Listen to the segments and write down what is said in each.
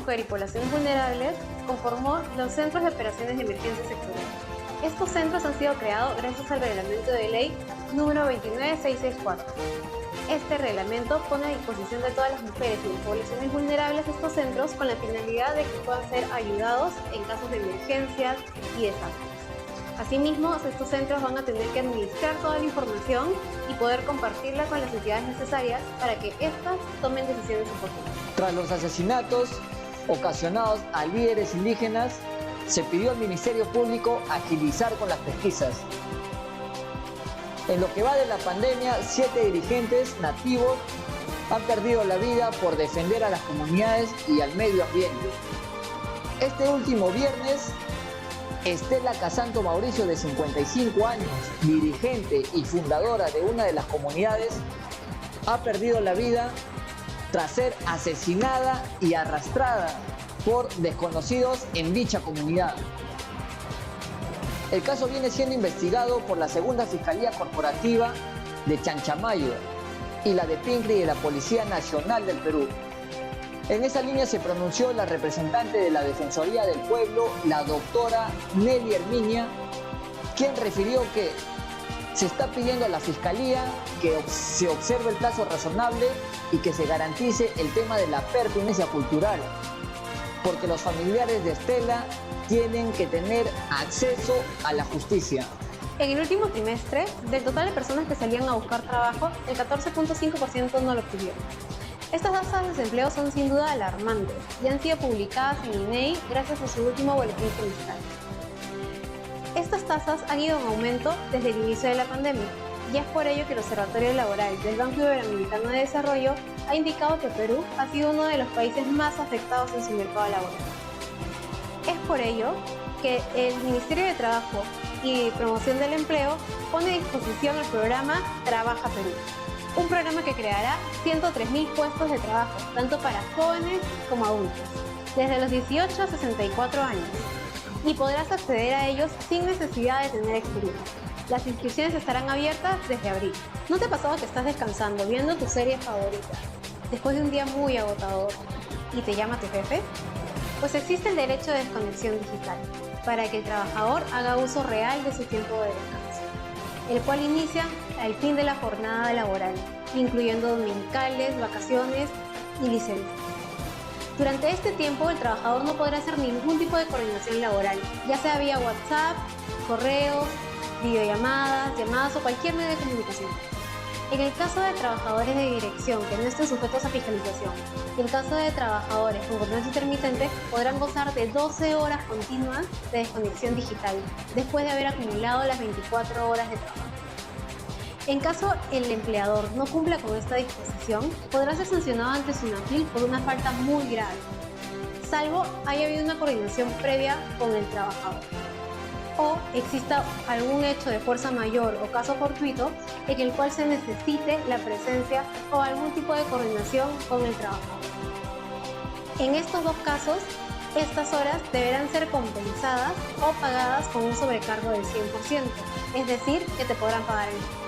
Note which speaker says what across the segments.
Speaker 1: Mujer y Poblaciones Vulnerables conformó los Centros de Operaciones de Emergencia Sectorial. Estos centros han sido creados gracias al Reglamento de Ley número 29664. Este reglamento pone a disposición de todas las mujeres y de poblaciones vulnerables estos centros con la finalidad de que puedan ser ayudados en casos de emergencias y desastres. Asimismo, estos centros van a tener que administrar toda la información y poder compartirla con las entidades necesarias para que éstas tomen decisiones oportunas.
Speaker 2: Tras los asesinatos ocasionados a líderes indígenas, se pidió al Ministerio Público agilizar con las pesquisas. En lo que va de la pandemia, 7 dirigentes nativos han perdido la vida por defender a las comunidades y al medio ambiente. Este último viernes, Estela Casanto Mauricio, de 55 años, dirigente y fundadora de una de las comunidades, ha perdido la vida tras ser asesinada y arrastrada por desconocidos en dicha comunidad. El caso viene siendo investigado por la Segunda Fiscalía Corporativa de Chanchamayo y la de Pincri de la Policía Nacional del Perú. En esa línea se pronunció la representante de la Defensoría del Pueblo, la doctora Nelly Herminia, quien refirió que se está pidiendo a la Fiscalía que se observe el plazo razonable y que se garantice el tema de la pertinencia cultural, porque los familiares de Estela tienen que tener acceso a la justicia.
Speaker 1: En el último trimestre, del total de personas que salían a buscar trabajo, el 14.5% no lo obtuvieron. Estas tasas de desempleo son sin duda alarmantes y han sido publicadas en INEI gracias a su último boletín semestral. Estas tasas han ido en aumento desde el inicio de la pandemia y es por ello que el Observatorio Laboral del Banco Iberoamericano de Desarrollo ha indicado que Perú ha sido uno de los países más afectados en su mercado laboral. Es por ello que el Ministerio de Trabajo y Promoción del Empleo pone a disposición el programa Trabaja Perú, un programa que creará 103.000 puestos de trabajo, tanto para jóvenes como adultos, desde los 18 a 64 años, y podrás acceder a ellos sin necesidad de tener experiencia. Las inscripciones estarán abiertas desde abril. ¿No te ha pasado que estás descansando, viendo tu serie favorita, después de un día muy agotador, y te llama tu jefe? Pues existe el derecho de desconexión digital, para que el trabajador haga uso real de su tiempo de descanso, el cual inicia al fin de la jornada laboral, incluyendo dominicales, vacaciones y licencias. Durante este tiempo, el trabajador no podrá hacer ningún tipo de coordinación laboral, ya sea vía WhatsApp, correos, videollamadas, llamadas o cualquier medio de comunicación. En el caso de trabajadores de dirección que no estén sujetos a fiscalización, y en el caso de trabajadores con contrato intermitente, podrán gozar de 12 horas continuas de desconexión digital, después de haber acumulado las 24 horas de trabajo. En caso el empleador no cumpla con esta disposición, podrá ser sancionado ante SUNAFIL por una falta muy grave, salvo haya habido una coordinación previa con el trabajador, o exista algún hecho de fuerza mayor o caso fortuito en el cual se necesite la presencia o algún tipo de coordinación con el trabajador. En estos dos casos, estas horas deberán ser compensadas o pagadas con un sobrecargo del 100%, es decir, que te podrán pagar el doble.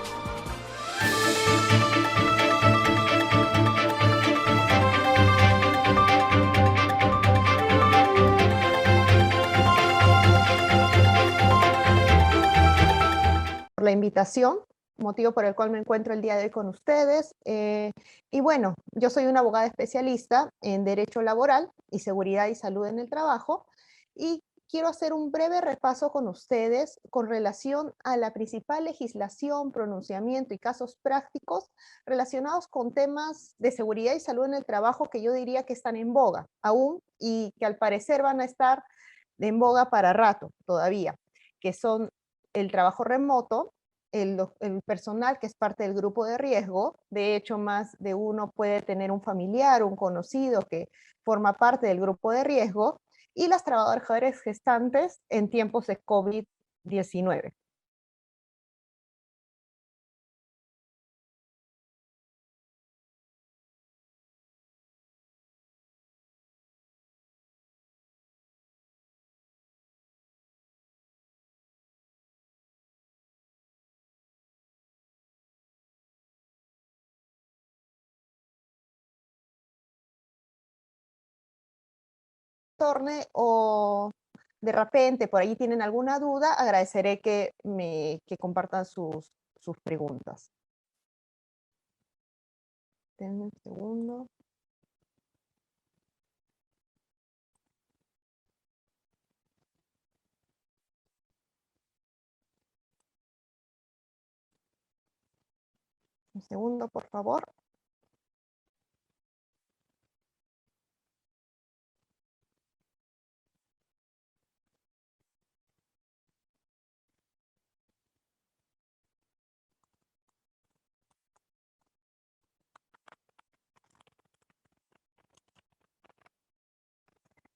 Speaker 3: Por la invitación, motivo por el cual me encuentro el día de hoy con ustedes. Y bueno, yo soy una abogada especialista en Derecho Laboral y Seguridad y Salud en el Trabajo, y quiero hacer un breve repaso con ustedes con relación a la principal legislación, pronunciamiento y casos prácticos relacionados con temas de seguridad y salud en el trabajo que yo diría que están en boga aún y que al parecer van a estar en boga para rato todavía, que son el trabajo remoto, el personal que es parte del grupo de riesgo. De hecho, más de uno puede tener un familiar, un conocido que forma parte del grupo de riesgo, y las trabajadoras gestantes en tiempos de COVID-19. retorne o de repente por ahí tienen alguna duda, agradeceré que compartan sus preguntas. Denme un segundo. Un segundo, por favor.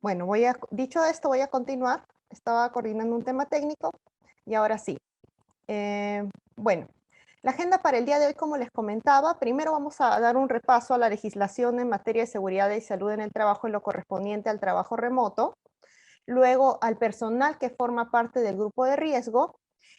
Speaker 3: Bueno, dicho esto, voy a continuar. Estaba coordinando un tema técnico y ahora sí. Bueno, la agenda para el día de hoy, como les comentaba, primero vamos a dar un repaso a la legislación en materia de seguridad y salud en el trabajo en lo correspondiente al trabajo remoto, luego al personal que forma parte del grupo de riesgo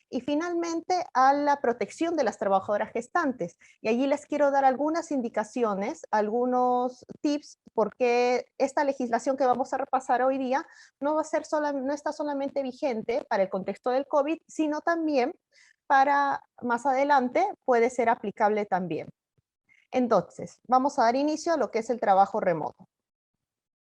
Speaker 3: y finalmente a la protección de las trabajadoras gestantes. Y allí les quiero dar algunas indicaciones, algunos tips, porque esta legislación que vamos a repasar hoy día no está solamente vigente para el contexto del COVID, sino también para más adelante puede ser aplicable también. Entonces, vamos a dar inicio a lo que es el trabajo remoto.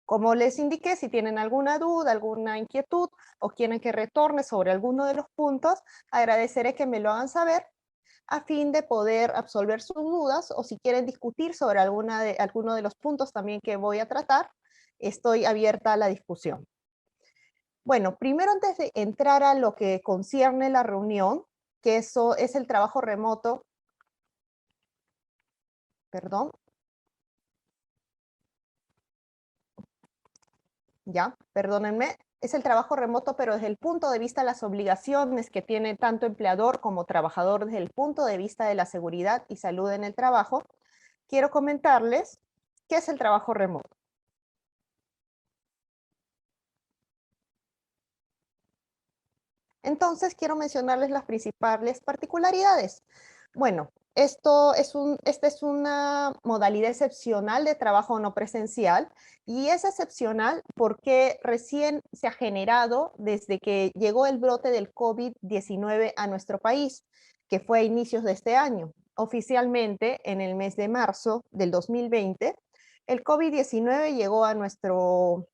Speaker 3: Como les indiqué, si tienen alguna duda, alguna inquietud o quieren que retorne sobre alguno de los puntos, agradeceré que me lo hagan saber a fin de poder absolver sus dudas o si quieren discutir sobre alguno de los puntos también que voy a tratar, estoy abierta a la discusión. Bueno, primero antes de entrar a lo que concierne la reunión, que eso es el trabajo remoto, perdón, ya, perdónenme, es el trabajo remoto, pero desde el punto de vista de las obligaciones que tiene tanto empleador como trabajador desde el punto de vista de la seguridad y salud en el trabajo, quiero comentarles qué es el trabajo remoto. Entonces, quiero mencionarles las principales particularidades. Bueno, esta es una modalidad excepcional de trabajo no presencial y es excepcional porque recién se ha generado desde que llegó el brote del COVID-19 a nuestro país, que fue a inicios de este año. Oficialmente, en el mes de marzo del 2020, el COVID-19 llegó a nuestro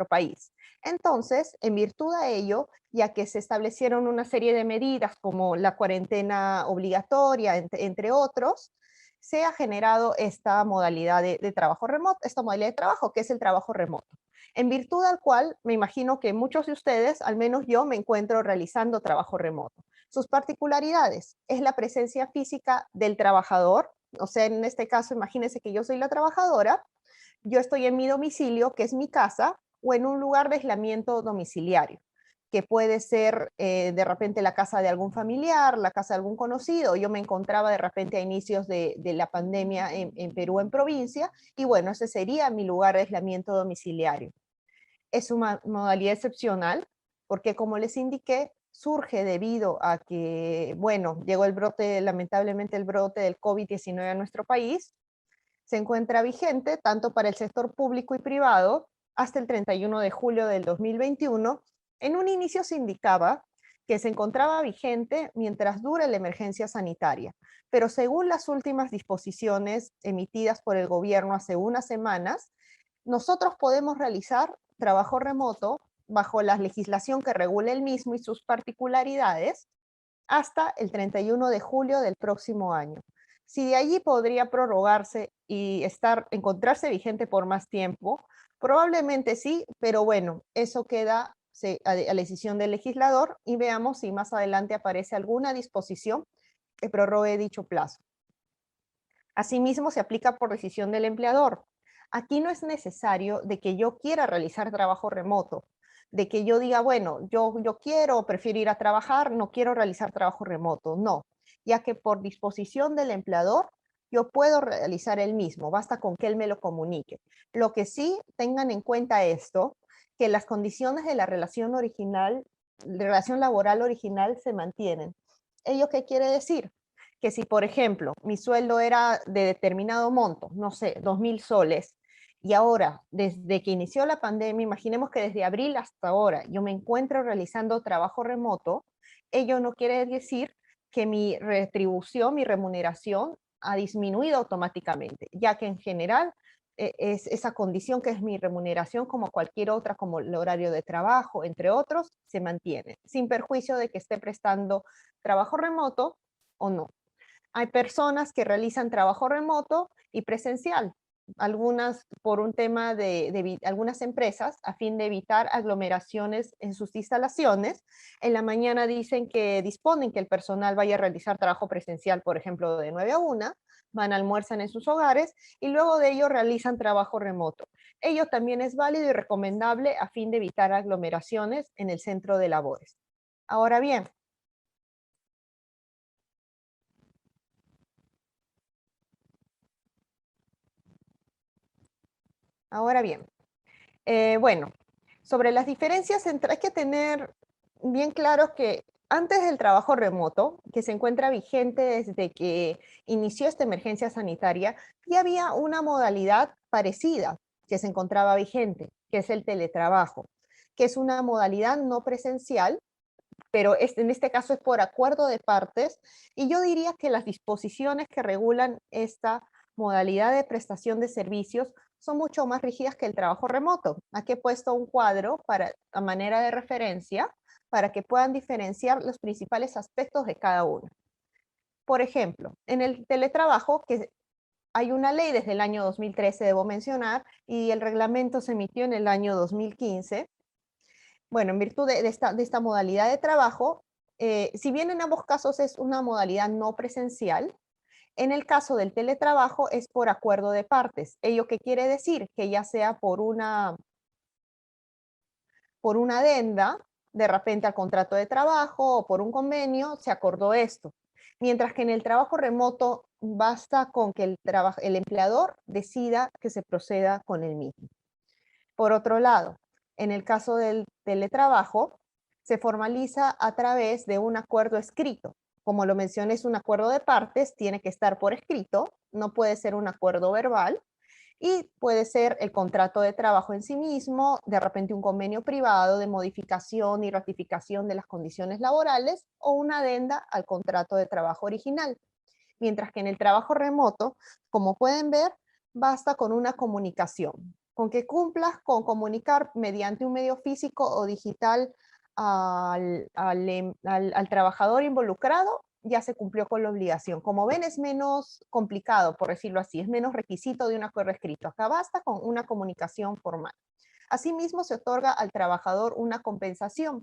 Speaker 3: país. Entonces, en virtud de ello, ya que se establecieron una serie de medidas como la cuarentena obligatoria, entre otros, se ha generado esta modalidad de trabajo remoto, esta modalidad de trabajo que es el trabajo remoto. En virtud al cual, me imagino que muchos de ustedes, al menos yo, me encuentro realizando trabajo remoto. Sus particularidades es la presencia física del trabajador, o sea, en este caso, imagínense que yo soy la trabajadora, yo estoy en mi domicilio, que es mi casa, o en un lugar de aislamiento domiciliario, que puede ser de repente la casa de algún familiar, la casa de algún conocido. Yo me encontraba de repente a inicios de la pandemia en Perú, en provincia, y bueno, ese sería mi lugar de aislamiento domiciliario. Es una modalidad excepcional, porque como les indiqué, surge debido a que, bueno, llegó el brote, lamentablemente el brote del COVID-19 a nuestro país, se encuentra vigente tanto para el sector público y privado hasta el 31 de julio del 2021. En un inicio se indicaba que se encontraba vigente mientras dure la emergencia sanitaria, pero según las últimas disposiciones emitidas por el gobierno hace unas semanas, nosotros podemos realizar trabajo remoto bajo la legislación que regula el mismo y sus particularidades hasta el 31 de julio del próximo año. Si de allí podría prorrogarse y encontrarse vigente por más tiempo, probablemente sí, pero bueno, eso queda a la decisión del legislador y veamos si más adelante aparece alguna disposición que prorrogue dicho plazo. Asimismo, se aplica por decisión del empleador. Aquí no es necesario de que yo quiera realizar trabajo remoto, de que yo diga, bueno, yo quiero o prefiero ir a trabajar, no quiero realizar trabajo remoto. No, ya que por disposición del empleador, yo puedo realizar el mismo, basta con que él me lo comunique. Lo que sí tengan en cuenta esto, que las condiciones de la relación original, de relación laboral original se mantienen. ¿Ello qué quiere decir? Que si, por ejemplo, mi sueldo era de determinado monto, no sé, 2.000 soles, y ahora, desde que inició la pandemia, imaginemos que desde abril hasta ahora yo me encuentro realizando trabajo remoto, ello no quiere decir que mi retribución, mi remuneración ha disminuido automáticamente, ya que en general es esa condición que es mi remuneración como cualquier otra, como el horario de trabajo, entre otros, se mantiene, sin perjuicio de que esté prestando trabajo remoto o no. Hay personas que realizan trabajo remoto y presencial, algunas por un tema de algunas empresas a fin de evitar aglomeraciones en sus instalaciones. En la mañana dicen que disponen que el personal vaya a realizar trabajo presencial, por ejemplo, de 9 a 1, van, almuerzan en sus hogares y luego de ello realizan trabajo remoto. Ello también es válido y recomendable a fin de evitar aglomeraciones en el centro de labores. Ahora bien, ahora bien, bueno, sobre las diferencias hay que tener bien claro que antes del trabajo remoto, que se encuentra vigente desde que inició esta emergencia sanitaria, ya había una modalidad parecida que se encontraba vigente, que es el teletrabajo, que es una modalidad no presencial, pero en este caso es por acuerdo de partes, y yo diría que las disposiciones que regulan esta modalidad de prestación de servicios son mucho más rígidas que el trabajo remoto. Aquí he puesto un cuadro a manera de referencia para que puedan diferenciar los principales aspectos de cada uno. Por ejemplo, en el teletrabajo, que hay una ley desde el año 2013, debo mencionar, y el reglamento se emitió en el año 2015. Bueno, en virtud de esta modalidad de trabajo, si bien en ambos casos es una modalidad no presencial, en el caso del teletrabajo es por acuerdo de partes. ¿Ello qué quiere decir? Que ya sea por una adenda, de repente al contrato de trabajo o por un convenio, se acordó esto. Mientras que en el trabajo remoto basta con que el empleador decida que se proceda con el mismo. Por otro lado, en el caso del teletrabajo, se formaliza a través de un acuerdo escrito. Como lo mencioné, es un acuerdo de partes, tiene que estar por escrito, no puede ser un acuerdo verbal, y puede ser el contrato de trabajo en sí mismo, de repente un convenio privado de modificación y ratificación de las condiciones laborales o una adenda al contrato de trabajo original. Mientras que en el trabajo remoto, como pueden ver, basta con una comunicación, con que cumplas con comunicar mediante un medio físico o digital al trabajador involucrado, ya se cumplió con la obligación. Como ven, es menos complicado, por decirlo así, es menos requisito de un acuerdo escrito. Acá basta con una comunicación formal. Asimismo, se otorga al trabajador una compensación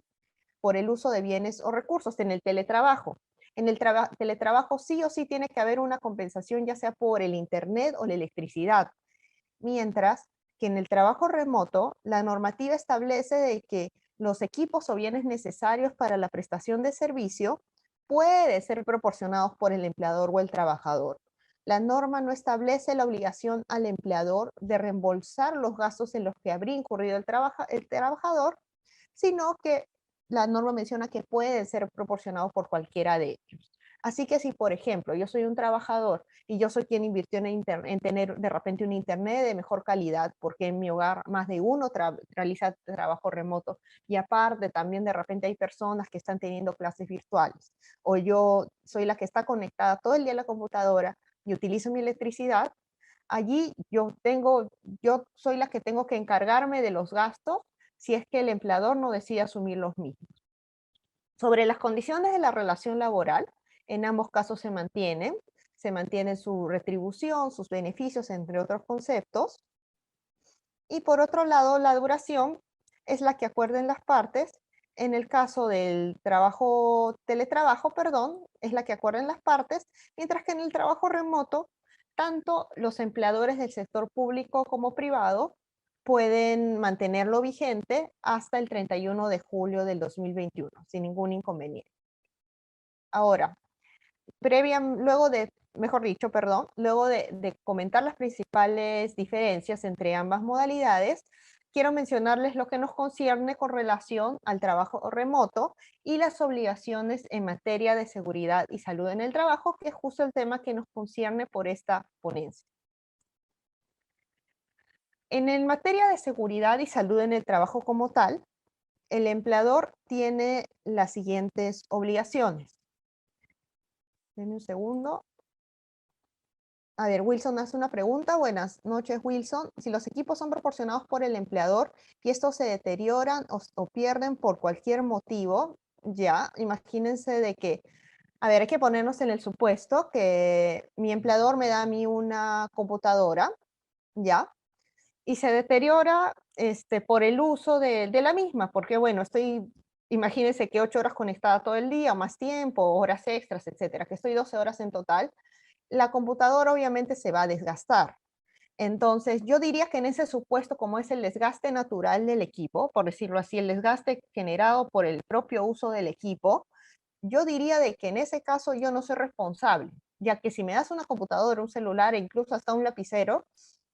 Speaker 3: por el uso de bienes o recursos en el teletrabajo. En el teletrabajo sí o sí tiene que haber una compensación, ya sea por el internet o la electricidad. Mientras que en el trabajo remoto, la normativa establece de que los equipos o bienes necesarios para la prestación de servicio pueden ser proporcionados por el empleador o el trabajador. La norma no establece la obligación al empleador de reembolsar los gastos en los que habría incurrido el trabajador, sino que la norma menciona que pueden ser proporcionados por cualquiera de ellos. Así que si, por ejemplo, yo soy un trabajador y yo soy quien invirtió en tener de repente un internet de mejor calidad, porque en mi hogar más de uno realiza trabajo remoto, y aparte también de repente hay personas que están teniendo clases virtuales, o yo soy la que está conectada todo el día a la computadora y utilizo mi electricidad, allí yo soy la que tengo que encargarme de los gastos si es que el empleador no decide asumir los mismos. Sobre las condiciones de la relación laboral, en ambos casos se mantiene su retribución, sus beneficios, entre otros conceptos. Y por otro lado, la duración es la que acuerden las partes. En el caso del teletrabajo, perdón, es la que acuerden las partes, mientras que en el trabajo remoto, tanto los empleadores del sector público como privado pueden mantenerlo vigente hasta el 31 de julio del 2021, sin ningún inconveniente. Ahora, luego de comentar las principales diferencias entre ambas modalidades, quiero mencionarles lo que nos concierne con relación al trabajo remoto y las obligaciones en materia de seguridad y salud en el trabajo, que es justo el tema que nos concierne por esta ponencia. En materia de seguridad y salud en el trabajo como tal, el empleador tiene las siguientes obligaciones. Denme un segundo. A ver, Wilson hace una pregunta. Buenas noches, Wilson. Si los equipos son proporcionados por el empleador y estos se deterioran o pierden por cualquier motivo, ya, imagínense de que, a ver, hay que ponernos en el supuesto que mi empleador me da a mí una computadora, ya, y se deteriora por el uso de la misma, porque bueno, imagínense que 8 horas conectada todo el día, más tiempo, horas extras, etcétera, que estoy 12 horas en total, la computadora obviamente se va a desgastar. Entonces, yo diría que en ese supuesto, como es el desgaste natural del equipo, por decirlo así, el desgaste generado por el propio uso del equipo, yo diría de que en ese caso yo no soy responsable, ya que si me das una computadora, un celular e incluso hasta un lapicero,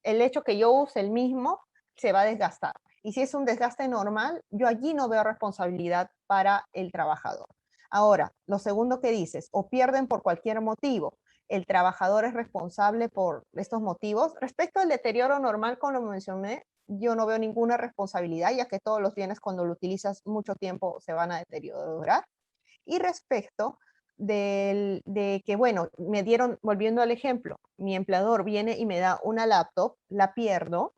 Speaker 3: el hecho que yo use el mismo se va a desgastar. Y si es un desgaste normal, yo allí no veo responsabilidad para el trabajador. Ahora, lo segundo que dices, o pierden por cualquier motivo, el trabajador es responsable por estos motivos. Respecto al deterioro normal, como lo mencioné, yo no veo ninguna responsabilidad, ya que todos los bienes cuando lo utilizas mucho tiempo se van a deteriorar. Y respecto de que, bueno, volviendo al ejemplo, mi empleador viene y me da una laptop, la pierdo,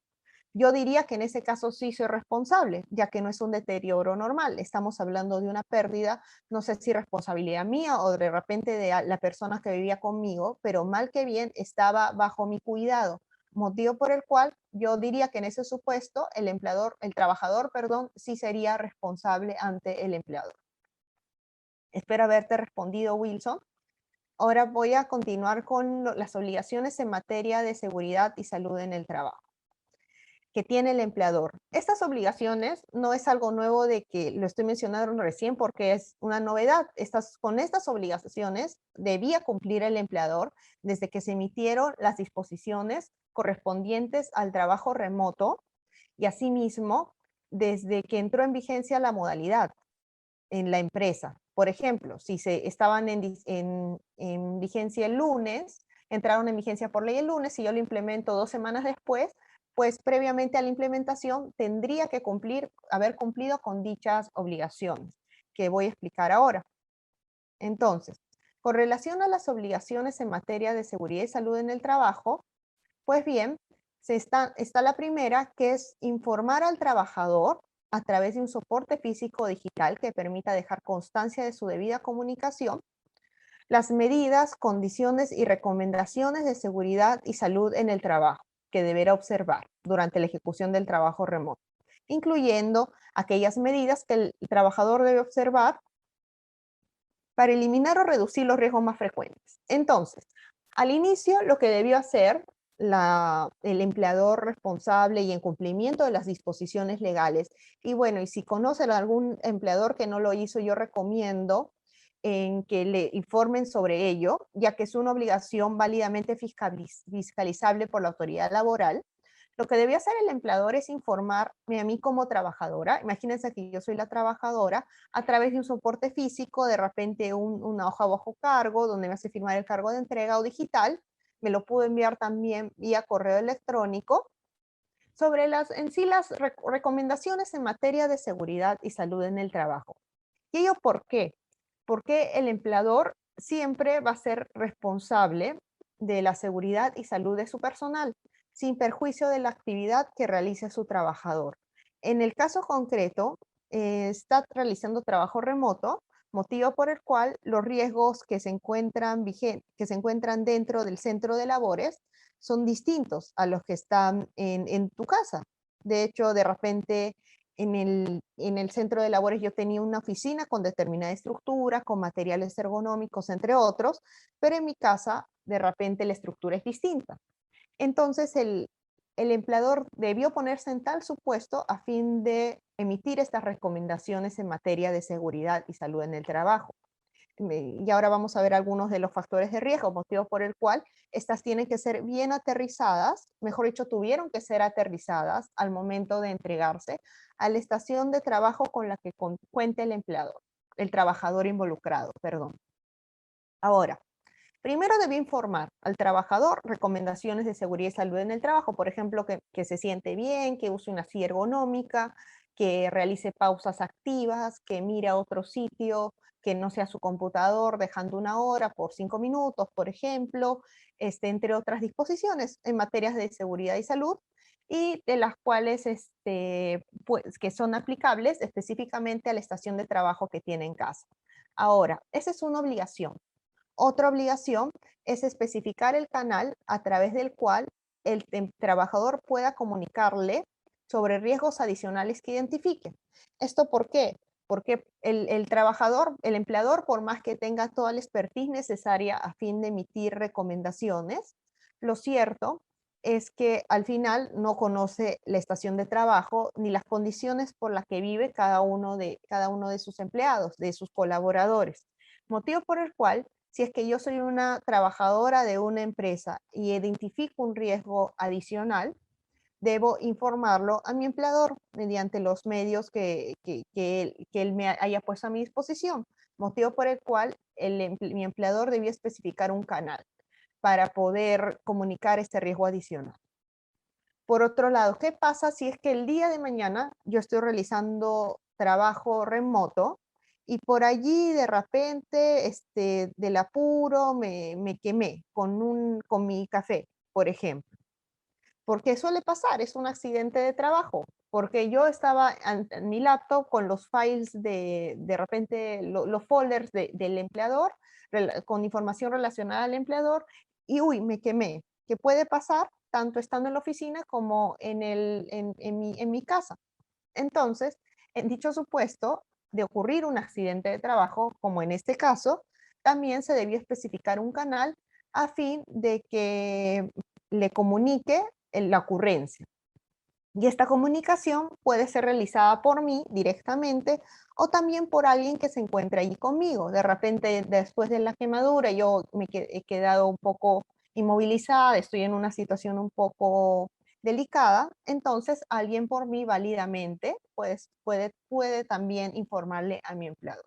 Speaker 3: yo diría que en ese caso sí soy responsable, ya que no es un deterioro normal. Estamos hablando de una pérdida, no sé si responsabilidad mía o de repente de la persona que vivía conmigo, pero mal que bien estaba bajo mi cuidado, motivo por el cual yo diría que en ese supuesto el trabajador, perdón, sí sería responsable ante el empleador. Espero haberte respondido, Wilson. Ahora voy a continuar con las obligaciones en materia de seguridad y salud en el trabajo que tiene el empleador. Estas obligaciones no es algo nuevo de que lo estoy mencionando recién porque es una novedad. Con estas obligaciones debía cumplir el empleador desde que se emitieron las disposiciones correspondientes al trabajo remoto y asimismo desde que entró en vigencia la modalidad en la empresa. Por ejemplo, si se estaban en vigencia el lunes, entraron en vigencia por ley el lunes y yo lo implemento 2 semanas después, pues previamente a la implementación tendría que haber cumplido con dichas obligaciones, que voy a explicar ahora. Entonces, con relación a las obligaciones en materia de seguridad y salud en el trabajo, pues bien, está la primera, que es informar al trabajador a través de un soporte físico o digital que permita dejar constancia de su debida comunicación, las medidas, condiciones y recomendaciones de seguridad y salud en el trabajo que deberá observar durante la ejecución del trabajo remoto, incluyendo aquellas medidas que el trabajador debe observar para eliminar o reducir los riesgos más frecuentes. Entonces, al inicio, lo que debió hacer el empleador responsable y en cumplimiento de las disposiciones legales, y bueno, y si conocen a algún empleador que no lo hizo, yo recomiendo en que le informen sobre ello, ya que es una obligación válidamente fiscalizable por la autoridad laboral. Lo que debía hacer el empleador es informarme a mí como trabajadora. Imagínense que yo soy la trabajadora a través de un soporte físico, de repente una hoja bajo cargo, donde me hace firmar el cargo de entrega o digital. Me lo puedo enviar también vía correo electrónico sobre las recomendaciones en materia de seguridad y salud en el trabajo. ¿Y ello por qué? Porque el empleador siempre va a ser responsable de la seguridad y salud de su personal, sin perjuicio de la actividad que realice su trabajador. En el caso concreto, está realizando trabajo remoto, motivo por el cual los riesgos que se encuentran dentro del centro de labores son distintos a los que están en tu casa. De hecho, de repente, en el centro de labores yo tenía una oficina con determinada estructura, con materiales ergonómicos, entre otros, pero en mi casa de repente la estructura es distinta. Entonces el empleador debió ponerse en tal supuesto a fin de emitir estas recomendaciones en materia de seguridad y salud en el trabajo. Y ahora vamos a ver algunos de los factores de riesgo, motivo por el cual estas tienen que ser bien aterrizadas, mejor dicho, tuvieron que ser aterrizadas al momento de entregarse a la estación de trabajo con la que cuente el empleador, el trabajador involucrado, perdón. Ahora, Primero debe informar al trabajador recomendaciones de seguridad y salud en el trabajo, por ejemplo, que se siente bien, que use una silla ergonómica, que realice pausas activas, que mire a otro sitio que no sea su computador, dejando una hora por 5 minutos, por ejemplo, entre otras disposiciones en materias de seguridad y salud, y de las cuales pues, que son aplicables específicamente a la estación de trabajo que tiene en casa. Ahora, esa es una obligación. Otra obligación es especificar el canal a través del cual el trabajador pueda comunicarle sobre riesgos adicionales que identifique. ¿Esto por qué? Porque el trabajador, el empleador, por más que tenga toda la expertise necesaria a fin de emitir recomendaciones, lo cierto es que al final no conoce la estación de trabajo ni las condiciones por las que vive cada uno de sus empleados, de sus colaboradores. Motivo por el cual, si es que yo soy una trabajadora de una empresa y identifico un riesgo adicional, debo informarlo a mi empleador mediante los medios que él me haya puesto a mi disposición, motivo por el cual mi empleador debía especificar un canal para poder comunicar este riesgo adicional. Por otro lado, ¿qué pasa si es que el día de mañana yo estoy realizando trabajo remoto y por allí de repente del apuro me quemé con mi café, por ejemplo? Porque suele pasar, es un accidente de trabajo, porque yo estaba en mi laptop con los files de repente, los folders del empleador, con información relacionada al empleador, y uy, me quemé. ¿Qué puede pasar? Tanto estando en la oficina como en mi casa. Entonces, en dicho supuesto de ocurrir un accidente de trabajo, como en este caso, también se debió especificar un canal a fin de que le comunique la ocurrencia. Y esta comunicación puede ser realizada por mí directamente o también por alguien que se encuentre allí conmigo. De repente, después de la quemadura, yo he quedado un poco inmovilizada, estoy en una situación un poco delicada, entonces alguien por mí válidamente pues, puede también informarle a mi empleador.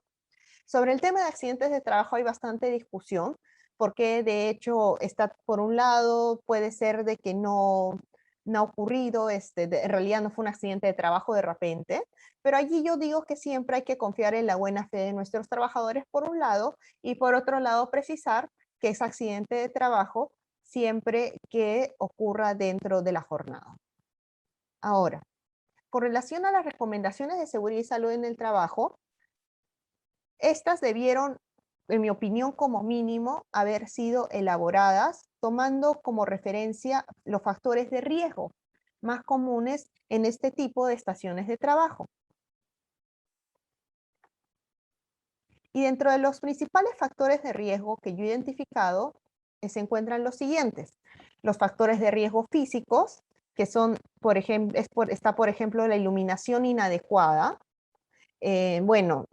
Speaker 3: Sobre el tema de accidentes de trabajo hay bastante discusión, porque de hecho está por un lado, puede ser de que no ha ocurrido, en realidad no fue un accidente de trabajo de repente, pero allí yo digo que siempre hay que confiar en la buena fe de nuestros trabajadores por un lado, y por otro lado precisar que es accidente de trabajo siempre que ocurra dentro de la jornada. Ahora, con relación a las recomendaciones de seguridad y salud en el trabajo, estas debieron, en mi opinión, como mínimo, haber sido elaboradas tomando como referencia los factores de riesgo más comunes en este tipo de estaciones de trabajo. Y dentro de los principales factores de riesgo que yo he identificado, se encuentran los siguientes. Los factores de riesgo físicos, que son, por ejemplo, está por ejemplo la iluminación inadecuada. Bueno,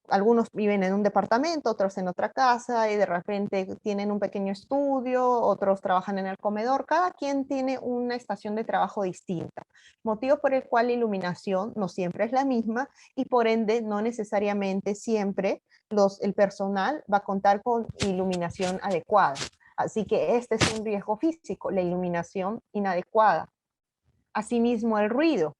Speaker 3: algunos viven en un departamento, otros en otra casa y de repente tienen un pequeño estudio, otros trabajan en el comedor, cada quien tiene una estación de trabajo distinta, motivo por el cual la iluminación no siempre es la misma y por ende no necesariamente siempre el personal va a contar con iluminación adecuada. Así que este es un riesgo físico, la iluminación inadecuada. Asimismo, el ruido,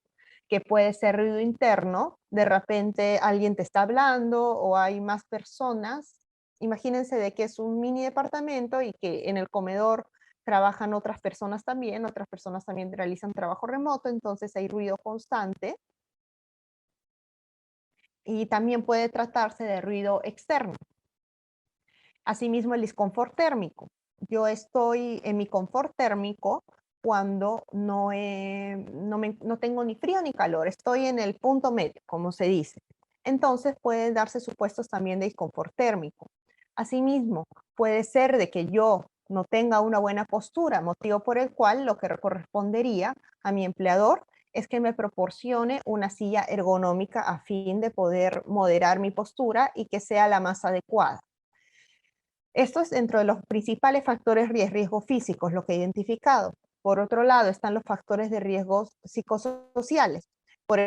Speaker 3: que puede ser ruido interno, de repente alguien te está hablando o hay más personas. Imagínense de que es un mini departamento y que en el comedor trabajan otras personas también realizan trabajo remoto, entonces hay ruido constante. Y también puede tratarse de ruido externo. Asimismo, el disconfort térmico. Yo estoy en mi confort térmico cuando no tengo ni frío ni calor, estoy en el punto medio, como se dice. Entonces pueden darse supuestos también de disconfort térmico. Asimismo, puede ser de que yo no tenga una buena postura, motivo por el cual lo que correspondería a mi empleador es que me proporcione una silla ergonómica a fin de poder moderar mi postura y que sea la más adecuada. Esto es dentro de los principales factores de riesgo físicos, lo que he identificado. Por otro lado, están los factores de riesgos psicosociales. Por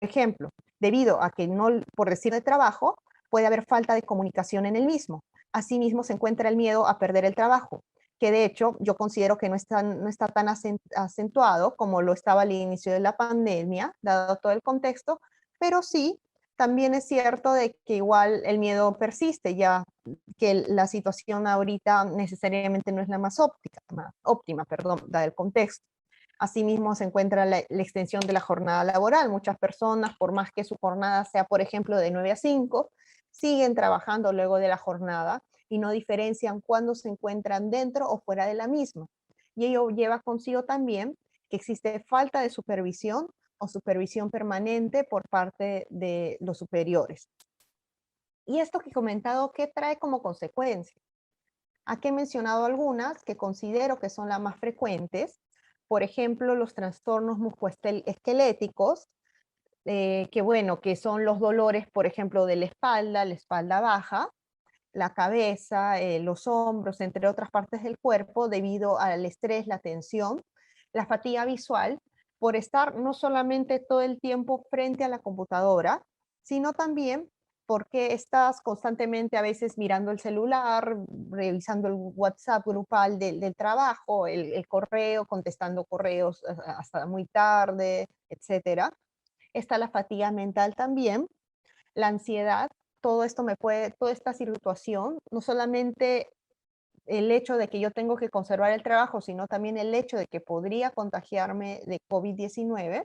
Speaker 3: ejemplo, debido a que no, por decir de trabajo, puede haber falta de comunicación en el mismo. Asimismo, se encuentra el miedo a perder el trabajo, que de hecho yo considero que no está tan acentuado como lo estaba al inicio de la pandemia, dado todo el contexto, pero sí, también es cierto de que igual el miedo persiste, ya que la situación ahorita necesariamente no es la más óptima, perdón, dado el contexto. Asimismo, se encuentra la extensión de la jornada laboral. Muchas personas, por más que su jornada sea, por ejemplo, de 9 a 5, siguen trabajando luego de la jornada y no diferencian cuándo se encuentran dentro o fuera de la misma. Y ello lleva consigo también que existe falta de supervisión o supervisión permanente por parte de los superiores. Y esto que he comentado, ¿qué trae como consecuencia? Aquí he mencionado algunas que considero que son las más frecuentes. Por ejemplo, los trastornos musculoesqueléticos, que bueno, que son los dolores, por ejemplo, de la espalda baja, la cabeza, los hombros, entre otras partes del cuerpo, debido al estrés, la tensión, la fatiga visual, por estar no solamente todo el tiempo frente a la computadora, sino también porque estás constantemente a veces mirando el celular, revisando el WhatsApp grupal del trabajo, el correo, contestando correos hasta muy tarde, etcétera. Está la fatiga mental también, la ansiedad, todo esto toda esta situación, no solamente el hecho de que yo tengo que conservar el trabajo, sino también el hecho de que podría contagiarme de COVID-19,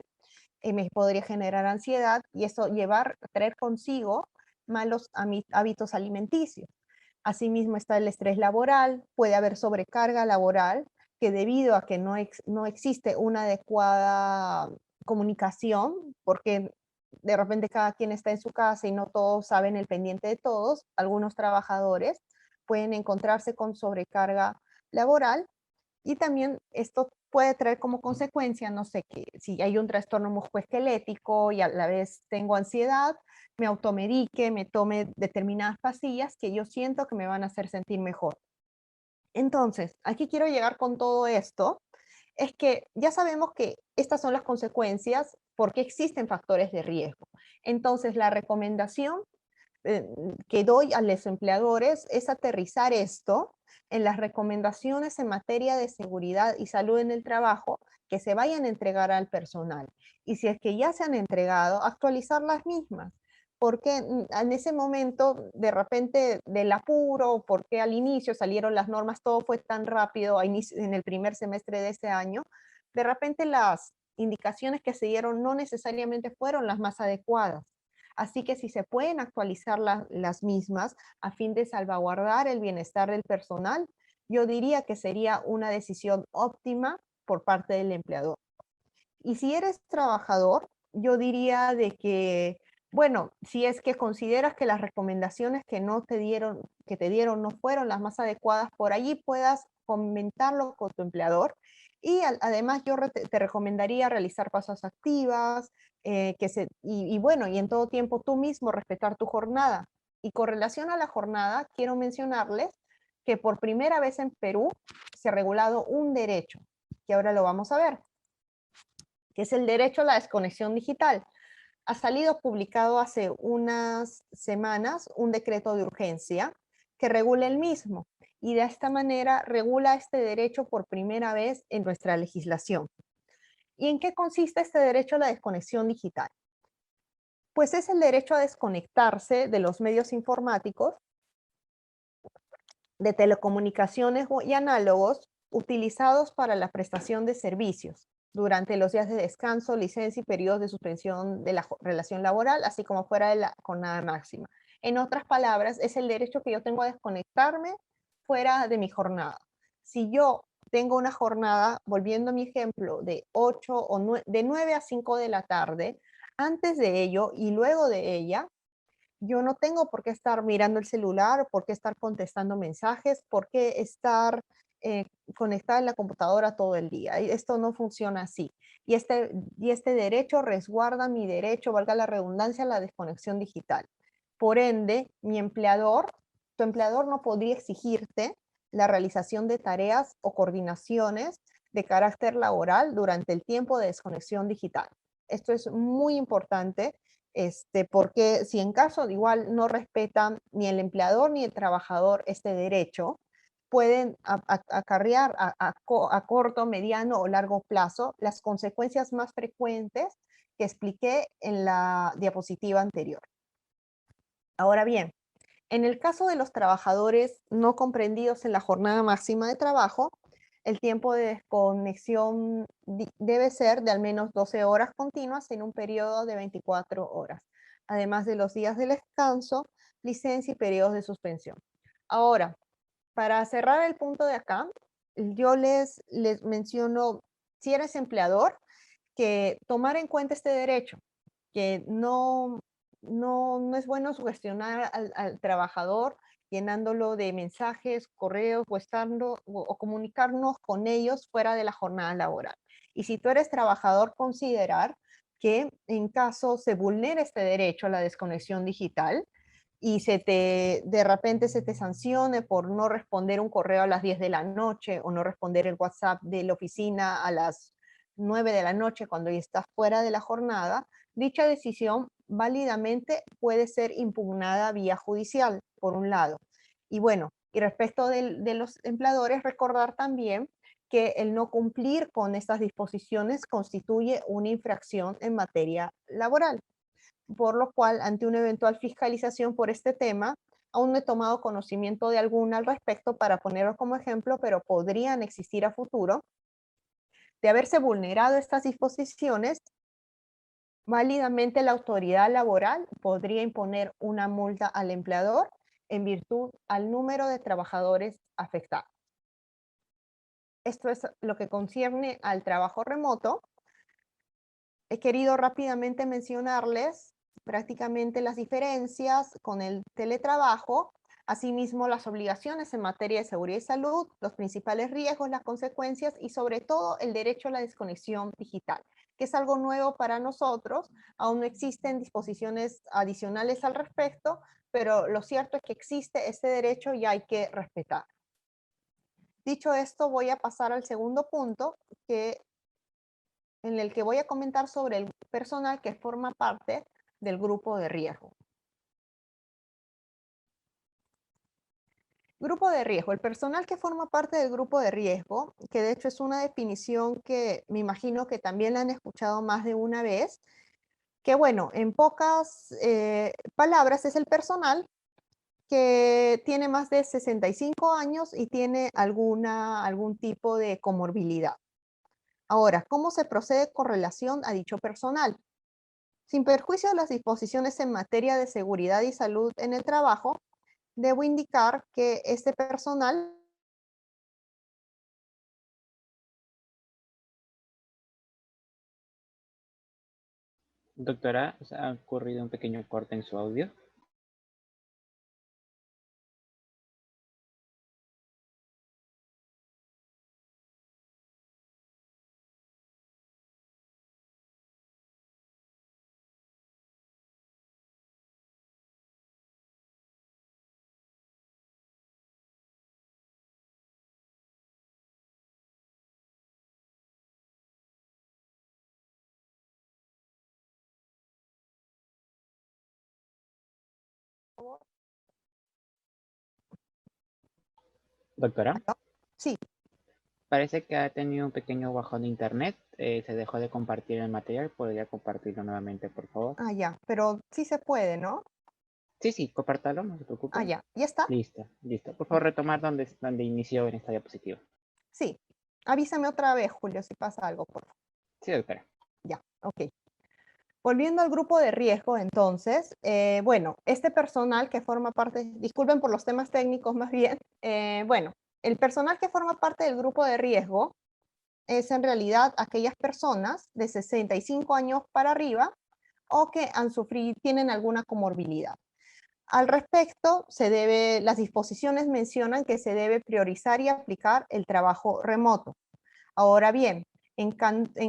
Speaker 3: me podría generar ansiedad y eso traer consigo malos hábitos alimenticios. Asimismo está el estrés laboral, puede haber sobrecarga laboral, que debido a que no existe una adecuada comunicación, porque de repente cada quien está en su casa y no todos saben el pendiente de todos, algunos trabajadores pueden encontrarse con sobrecarga laboral y también esto puede traer como consecuencia, no sé, que si hay un trastorno musculoesquelético y a la vez tengo ansiedad, me automedique, me tome determinadas pastillas que yo siento que me van a hacer sentir mejor. Entonces, aquí quiero llegar con todo esto, es que ya sabemos que estas son las consecuencias porque existen factores de riesgo. Entonces, la recomendación que doy a los empleadores es aterrizar esto en las recomendaciones en materia de seguridad y salud en el trabajo que se vayan a entregar al personal. Y si es que ya se han entregado, actualizar las mismas. Porque en ese momento, de repente, del apuro, porque al inicio salieron las normas, todo fue tan rápido en el primer semestre de ese año, de repente las indicaciones que se dieron no necesariamente fueron las más adecuadas. Así que si se pueden actualizar las mismas a fin de salvaguardar el bienestar del personal, yo diría que sería una decisión óptima por parte del empleador. Y si eres trabajador, yo diría de que, bueno, si es que consideras que las recomendaciones que te dieron no fueron las más adecuadas, por allí puedas comentarlo con tu empleador. Y además yo te recomendaría realizar pausas activas, y bueno, y en todo tiempo tú mismo respetar tu jornada. Y con relación a la jornada, quiero mencionarles que por primera vez en Perú se ha regulado un derecho, que ahora lo vamos a ver, que es el derecho a la desconexión digital. Ha salido publicado hace unas semanas un decreto de urgencia que regula el mismo y de esta manera regula este derecho por primera vez en nuestra legislación. ¿Y en qué consiste este derecho a la desconexión digital? Pues es el derecho a desconectarse de los medios informáticos, de telecomunicaciones y análogos utilizados para la prestación de servicios durante los días de descanso, licencia y periodos de suspensión de la relación laboral, así como fuera de la jornada máxima. En otras palabras, es el derecho que yo tengo a desconectarme fuera de mi jornada. Si yo tengo una jornada, volviendo a mi ejemplo, de 9 a 5 de la tarde, antes de ello y luego de ella, yo no tengo por qué estar mirando el celular, por qué estar contestando mensajes, por qué estar conectada en la computadora todo el día. Y esto no funciona así. Y este derecho resguarda mi derecho, valga la redundancia, a la desconexión digital. Por ende, tu empleador no podría exigirte la realización de tareas o coordinaciones de carácter laboral durante el tiempo de desconexión digital. Esto es muy importante, porque si en caso de igual no respetan ni el empleador ni el trabajador este derecho, pueden acarrear a corto, mediano o largo plazo las consecuencias más frecuentes que expliqué en la diapositiva anterior. Ahora bien, en el caso de los trabajadores no comprendidos en la jornada máxima de trabajo, el tiempo de desconexión debe ser de al menos 12 horas continuas en un periodo de 24 horas, además de los días de descanso, licencia y periodos de suspensión. Ahora, para cerrar el punto de acá, yo les menciono, si eres empleador, que tomar en cuenta este derecho, que no es bueno sugestionar al trabajador llenándolo de mensajes, correos o comunicarnos con ellos fuera de la jornada laboral. Y si tú eres trabajador, considerar que en caso se vulnere este derecho a la desconexión digital y de repente se te sancione por no responder un correo a las 10 de la noche o no responder el WhatsApp de la oficina a las 9 de la noche cuando ya estás fuera de la jornada, dicha decisión válidamente puede ser impugnada vía judicial, por un lado. Y bueno, y respecto de los empleadores, recordar también que el no cumplir con estas disposiciones constituye una infracción en materia laboral, por lo cual, ante una eventual fiscalización por este tema, aún no he tomado conocimiento de alguna al respecto para ponerlo como ejemplo, pero podrían existir a futuro. De haberse vulnerado estas disposiciones, válidamente la autoridad laboral podría imponer una multa al empleador en virtud al número de trabajadores afectados. Esto es lo que concierne al trabajo remoto. He querido rápidamente mencionarles prácticamente las diferencias con el teletrabajo, asimismo las obligaciones en materia de seguridad y salud, los principales riesgos, las consecuencias y sobre todo el derecho a la desconexión digital, que es algo nuevo para nosotros. Aún no existen disposiciones adicionales al respecto, pero lo cierto es que existe este derecho y hay que respetar. Dicho esto, voy a pasar al segundo punto, en el que voy a comentar sobre el personal que forma parte del grupo de riesgo. Grupo de riesgo. El personal que forma parte del grupo de riesgo, que de hecho es una definición que me imagino que también la han escuchado más de una vez, que bueno, en pocas palabras es el personal que tiene más de 65 años y tiene algún tipo de comorbilidad. Ahora, ¿cómo se procede con relación a dicho personal? Sin perjuicio de las disposiciones en materia de seguridad y salud en el trabajo, debo indicar que este personal
Speaker 4: Doctora, ha ocurrido un pequeño corte en su audio. Doctora,
Speaker 3: sí,
Speaker 4: parece que ha tenido un pequeño bajón de internet. Se dejó de compartir el material. ¿Podría compartirlo nuevamente, por favor?
Speaker 3: ya, pero sí se puede, ¿no?
Speaker 4: Sí, compártalo, no se preocupe.
Speaker 3: Ya está.
Speaker 4: Listo, listo. Por favor, retomar donde inició en esta diapositiva.
Speaker 3: Sí, avísame otra vez, Julio, si pasa algo, por favor.
Speaker 4: Sí, doctora.
Speaker 3: Ya, ok. Volviendo al grupo de riesgo, entonces, bueno, este personal que forma parte, disculpen por los temas técnicos más bien, bueno, el personal que forma parte del grupo de riesgo es en realidad aquellas personas de 65 años para arriba o que tienen alguna comorbilidad. Al respecto, las disposiciones mencionan que se debe priorizar y aplicar el trabajo remoto. Ahora bien,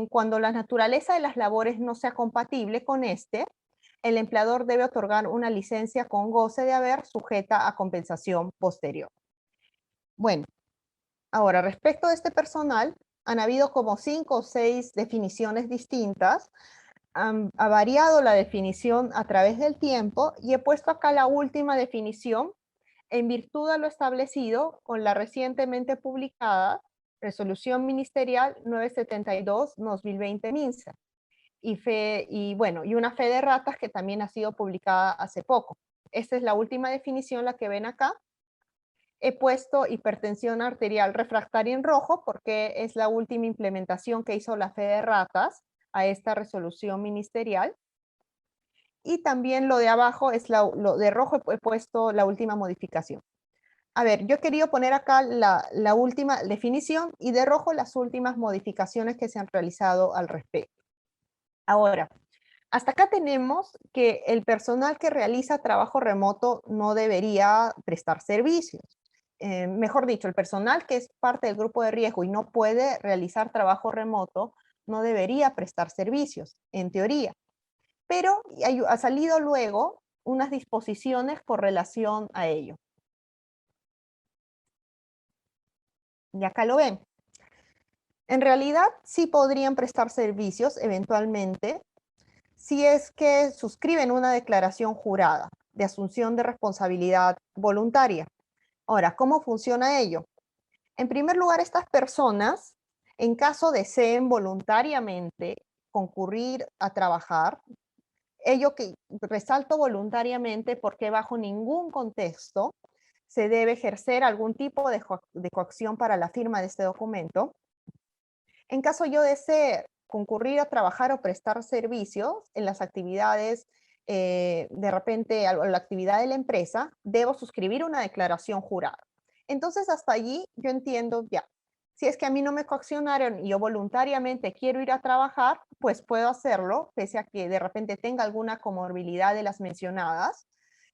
Speaker 3: cuando la naturaleza de las labores no sea compatible con el empleador debe otorgar una licencia con goce de haber sujeta a compensación posterior. Bueno, ahora respecto de este personal, han habido como 5 o 6 definiciones distintas, ha variado la definición a través del tiempo y he puesto acá la última definición en virtud de lo establecido con la recientemente publicada Resolución Ministerial 972-2020 MINSA y una fe de ratas que también ha sido publicada hace poco. Esta es la última definición, la que ven acá. He puesto hipertensión arterial refractaria en rojo porque es la última implementación que hizo la fe de ratas a esta resolución ministerial. Y también lo de abajo es lo de rojo, he puesto la última modificación. A ver, yo he querido poner acá la última definición y de rojo las últimas modificaciones que se han realizado al respecto. Ahora, hasta acá tenemos que el personal que realiza trabajo remoto no debería prestar servicios. Mejor dicho, el personal que es parte del grupo de riesgo y no puede realizar trabajo remoto no debería prestar servicios, en teoría. Pero ha salido luego unas disposiciones con relación a ello. Y acá lo ven. En realidad sí podrían prestar servicios eventualmente si es que suscriben una declaración jurada de asunción de responsabilidad voluntaria. Ahora, ¿cómo funciona ello? En primer lugar, estas personas, en caso deseen voluntariamente concurrir a trabajar, ello que resalto voluntariamente porque bajo ningún contexto se debe ejercer algún tipo de coacción para la firma de este documento. En caso yo desee concurrir a trabajar o prestar servicios en las actividades, de repente a la actividad de la empresa, debo suscribir una declaración jurada. Entonces hasta allí yo entiendo ya. Si es que a mí no me coaccionaron y yo voluntariamente quiero ir a trabajar, pues puedo hacerlo, pese a que de repente tenga alguna comorbilidad de las mencionadas,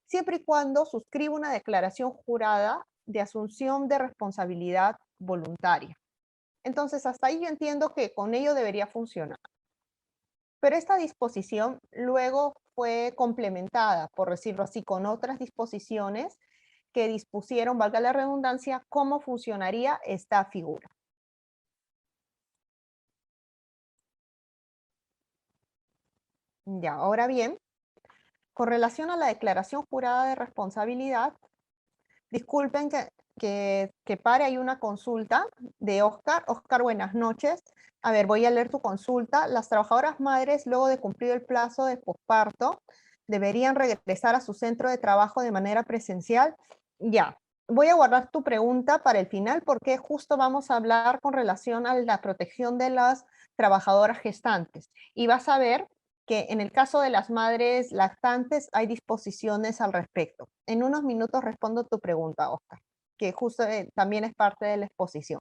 Speaker 3: siempre y cuando suscribo una declaración jurada de asunción de responsabilidad voluntaria. Entonces, hasta ahí yo entiendo que con ello debería funcionar. Pero esta disposición luego fue complementada, por decirlo así, con otras disposiciones que dispusieron, valga la redundancia, cómo funcionaría esta figura. Ya, ahora bien, con relación a la declaración jurada de responsabilidad, disculpen que pare, hay una consulta de Oscar. Oscar, buenas noches. A ver, voy a leer tu consulta. Las trabajadoras madres, luego de cumplir el plazo de posparto, deberían regresar a su centro de trabajo de manera presencial. Ya, voy a guardar tu pregunta para el final porque justo vamos a hablar con relación a la protección de las trabajadoras gestantes. Y vas a ver que en el caso de las madres lactantes hay disposiciones al respecto. En unos minutos respondo tu pregunta, Oscar, que justo también es parte de la exposición.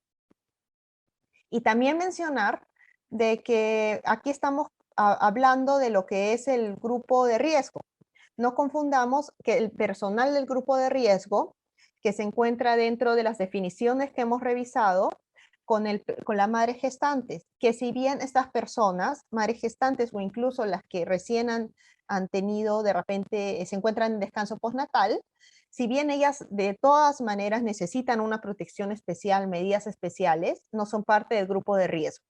Speaker 3: Y también mencionar de que aquí estamos hablando de lo que es el grupo de riesgo. No confundamos que el personal del grupo de riesgo, que se encuentra dentro de las definiciones que hemos revisado, con la madre gestante, que si bien estas personas, madres gestantes o incluso las que recién han tenido, de repente se encuentran en descanso postnatal, si bien ellas de todas maneras necesitan una protección especial, medidas especiales, no son parte del grupo de riesgo.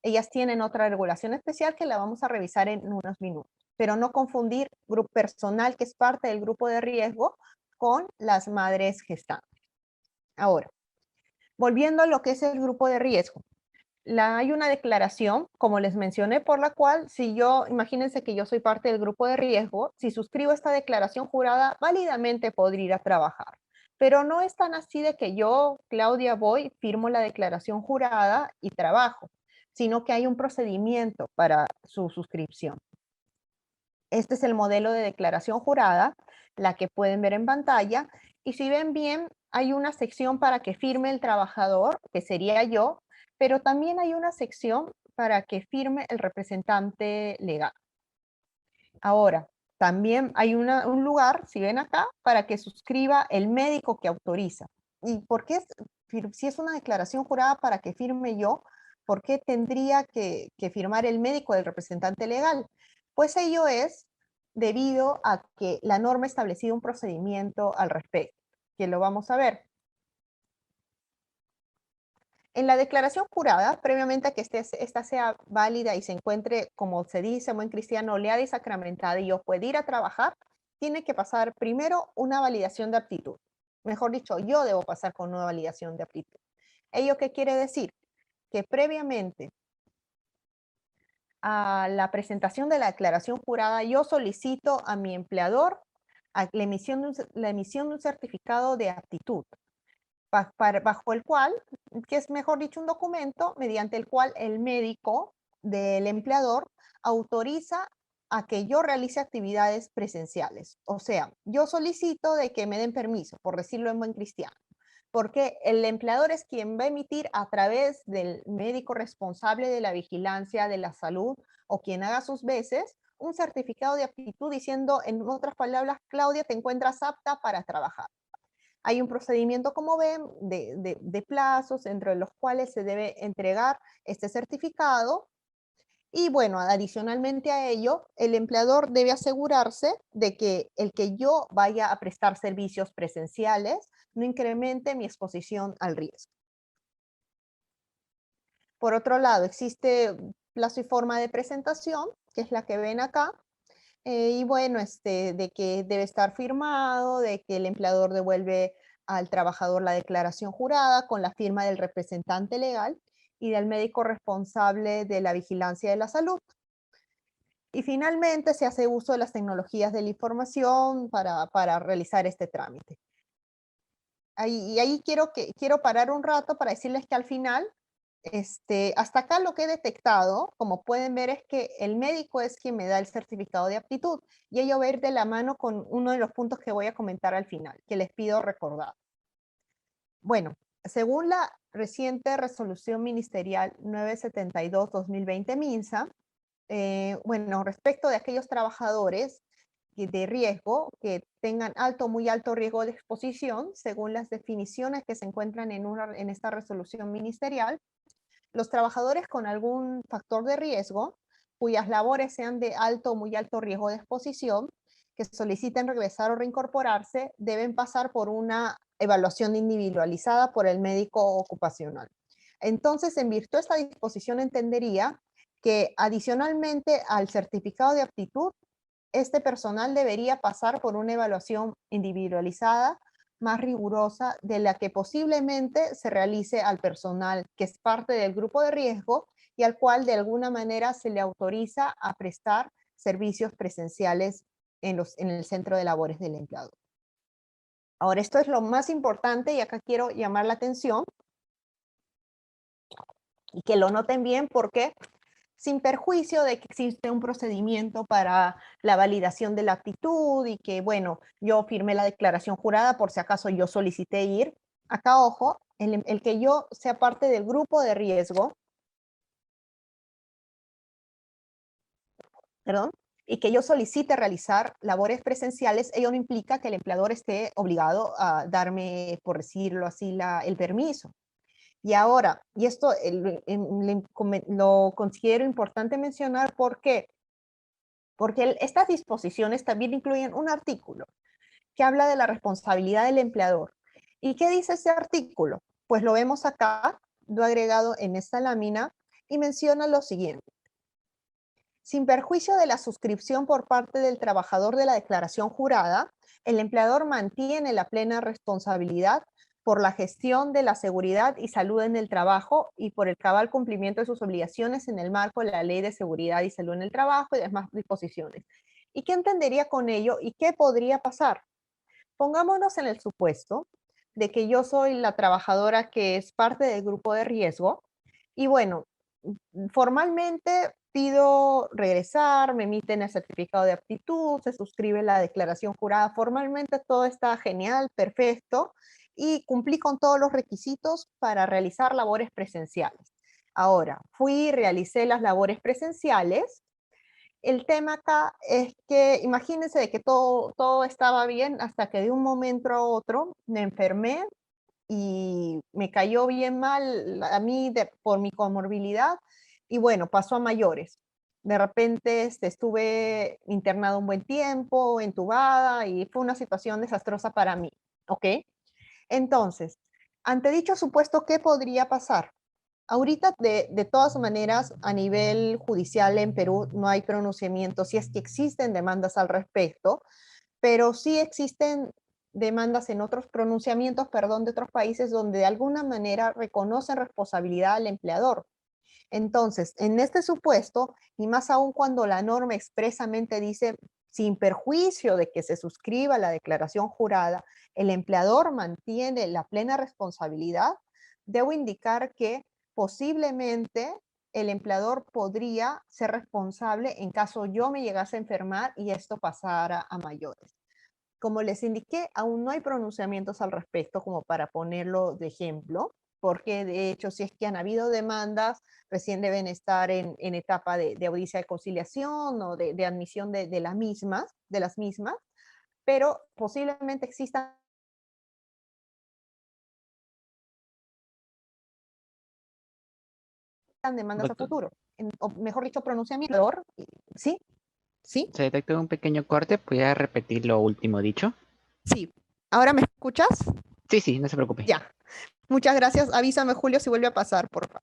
Speaker 3: Ellas tienen otra regulación especial que la vamos a revisar en unos minutos, pero no confundir grupo personal que es parte del grupo de riesgo con las madres gestantes. Ahora, volviendo a lo que es el grupo de riesgo. Hay una declaración, como les mencioné, por la cual si yo, imagínense que yo soy parte del grupo de riesgo, si suscribo esta declaración jurada, válidamente podría ir a trabajar. Pero no es tan así de que yo, Claudia, voy, firmo la declaración jurada y trabajo, sino que hay un procedimiento para su suscripción. Este es el modelo de declaración jurada, la que pueden ver en pantalla, y si ven bien, hay una sección para que firme el trabajador, que sería yo, pero también hay una sección para que firme el representante legal. Ahora, también hay un lugar, si ven acá, para que suscriba el médico que autoriza. ¿Y por qué, si es una declaración jurada para que firme yo, por qué tendría que firmar el médico del representante legal? Pues ello es debido a que la norma ha establecido un procedimiento al respecto, que lo vamos a ver. En la declaración jurada, previamente a que esta sea válida y se encuentre, como se dice en buen cristiano, oleada y sacramentada y yo pueda ir a trabajar, tiene que pasar primero una validación de aptitud. Mejor dicho, yo debo pasar con una validación de aptitud. ¿Ello qué quiere decir? Que previamente a la presentación de la declaración jurada, yo solicito a mi empleador la emisión de un certificado de aptitud, bajo el cual, que es mejor dicho un documento, mediante el cual el médico del empleador autoriza a que yo realice actividades presenciales. O sea, yo solicito de que me den permiso, por decirlo en buen cristiano, porque el empleador es quien va a emitir a través del médico responsable de la vigilancia de la salud o quien haga sus veces un certificado de aptitud diciendo, en otras palabras, Claudia, te encuentras apta para trabajar. Hay un procedimiento, como ven, de plazos entre los cuales se debe entregar este certificado. Y bueno, adicionalmente a ello, el empleador debe asegurarse de que el que yo vaya a prestar servicios presenciales no incremente mi exposición al riesgo. Por otro lado, existe plazo y forma de presentación, que es la que ven acá. Y bueno, de que debe estar firmado, de que el empleador devuelve al trabajador la declaración jurada con la firma del representante legal y del médico responsable de la vigilancia de la salud. Y finalmente se hace uso de las tecnologías de la información para realizar este trámite. Ahí quiero parar un rato para decirles que al final, hasta acá lo que he detectado, como pueden ver, es que el médico es quien me da el certificado de aptitud y ello va a ir de la mano con uno de los puntos que voy a comentar al final, que les pido recordar. Bueno, según la reciente resolución ministerial 972-2020 MINSA, bueno, respecto de aquellos trabajadores de riesgo que tengan alto o muy alto riesgo de exposición, según las definiciones que se encuentran en esta resolución ministerial, los trabajadores con algún factor de riesgo, cuyas labores sean de alto o muy alto riesgo de exposición, que soliciten regresar o reincorporarse, deben pasar por una evaluación individualizada por el médico ocupacional. Entonces, en virtud de esta disposición, entendería que adicionalmente al certificado de aptitud, este personal debería pasar por una evaluación individualizada más rigurosa de la que posiblemente se realice al personal que es parte del grupo de riesgo y al cual de alguna manera se le autoriza a prestar servicios presenciales en el centro de labores del empleador. Ahora, esto es lo más importante y acá quiero llamar la atención y que lo noten bien porque sin perjuicio de que existe un procedimiento para la validación de la aptitud y que, bueno, yo firmé la declaración jurada por si acaso yo solicité ir. Acá, ojo, el que yo sea parte del grupo de riesgo, perdón, y que yo solicite realizar labores presenciales, ello no implica que el empleador esté obligado a darme, por decirlo así, el permiso. Y ahora, y esto lo considero importante mencionar, ¿por qué? Porque estas disposiciones también incluyen un artículo que habla de la responsabilidad del empleador. ¿Y qué dice ese artículo? Pues lo vemos acá, lo he agregado en esta lámina, y menciona lo siguiente. Sin perjuicio de la suscripción por parte del trabajador de la declaración jurada, el empleador mantiene la plena responsabilidad por la gestión de la seguridad y salud en el trabajo y por el cabal cumplimiento de sus obligaciones en el marco de la Ley de Seguridad y Salud en el Trabajo y demás disposiciones. ¿Y qué entendería con ello y qué podría pasar? Pongámonos en el supuesto de que yo soy la trabajadora que es parte del grupo de riesgo y bueno, formalmente pido regresar, me emiten el certificado de aptitud, se suscribe la declaración jurada, formalmente todo está genial, perfecto, y cumplí con todos los requisitos para realizar labores presenciales. Ahora, realicé las labores presenciales. El tema acá es que imagínense de que todo estaba bien hasta que de un momento a otro me enfermé y me cayó bien mal a mí por mi comorbilidad y bueno, pasó a mayores. De repente estuve internada un buen tiempo, entubada y fue una situación desastrosa para mí, ¿ok? Entonces, ante dicho supuesto, ¿qué podría pasar? Ahorita, de todas maneras, a nivel judicial en Perú no hay pronunciamiento, si es que existen demandas al respecto, pero sí existen demandas en otros pronunciamientos, perdón, de otros países donde de alguna manera reconocen responsabilidad al empleador. Entonces, en este supuesto, y más aún cuando la norma expresamente dice, sin perjuicio de que se suscriba la declaración jurada, el empleador mantiene la plena responsabilidad, debo indicar que posiblemente el empleador podría ser responsable en caso yo me llegase a enfermar y esto pasara a mayores. Como les indiqué, aún no hay pronunciamientos al respecto como para ponerlo de ejemplo, porque de hecho si es que han habido demandas, recién deben estar en etapa de audiencia de conciliación o de admisión de las mismas, pero posiblemente existan demandas a
Speaker 4: Doctor,
Speaker 3: futuro, o mejor dicho, pronunciamiento. ¿Sí? ¿Sí?
Speaker 4: se detectó un pequeño corte. ¿Podría repetir lo último dicho?
Speaker 3: Sí. ¿Ahora me escuchas?
Speaker 4: Sí, sí, no se preocupe.
Speaker 3: Ya. Muchas gracias. Avísame, Julio, si vuelve a pasar, por favor.